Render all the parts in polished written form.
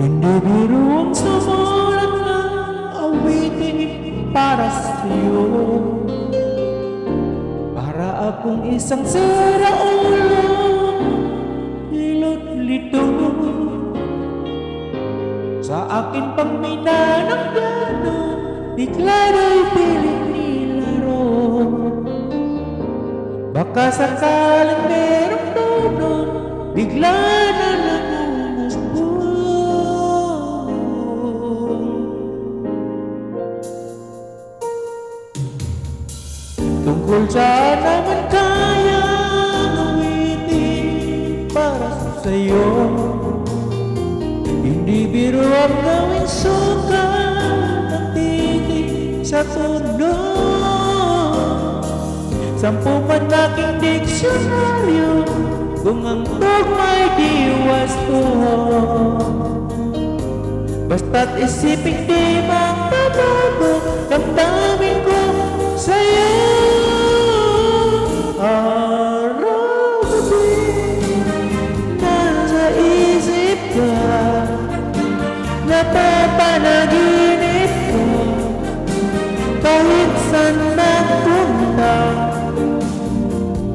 Hindi biro ang sumulat ng awitin para sa'yo, para akong isang siraulo, hilot lito sa akin pang minanang gano'n, bigla na'y piling nilaro. Baka sakaling merong doon, bigla na nangungusto. Tungkol saan naman kayang awitin para sa'yo, hindi biro ang gawing suka ng titig sa tunog. 10 man aking diksyonaryo, kung ang tugma'y di wasto, basta't isipin di magbabago, damdamin ko sa'yo. Araw-gabi nasa isip ka, napapanaginip ko, kahit saan magpunta.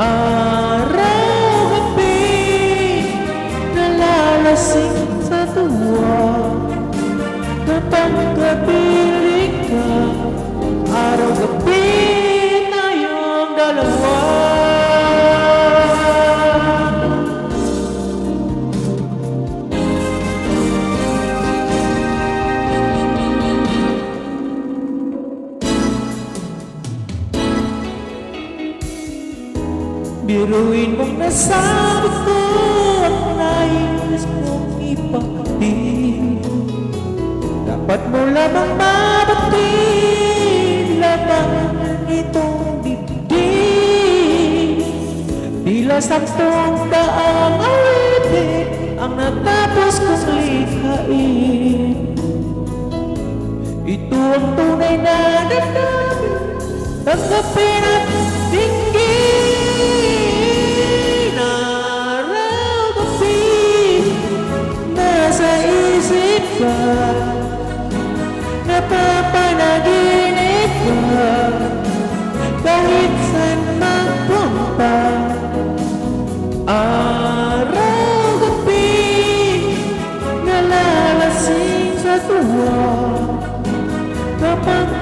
Araw-gabi nalalasing sa tuwa, kapag kapiling ka. Araw-gabi tayong dalawa. Biruin mong nasabi ko ang nais mong ipakatid. Dapat mo lamang mabatid lamang itong dibdib. Tila 10 daang awitin ang natapos kong likhain. Ito ang tunay na damdamin, tanggapin at dinggin. Nasa isip ka, napapanaginip ka, kahit saan magpunta. Araw-gabi nalalasing sa tuwa, kapag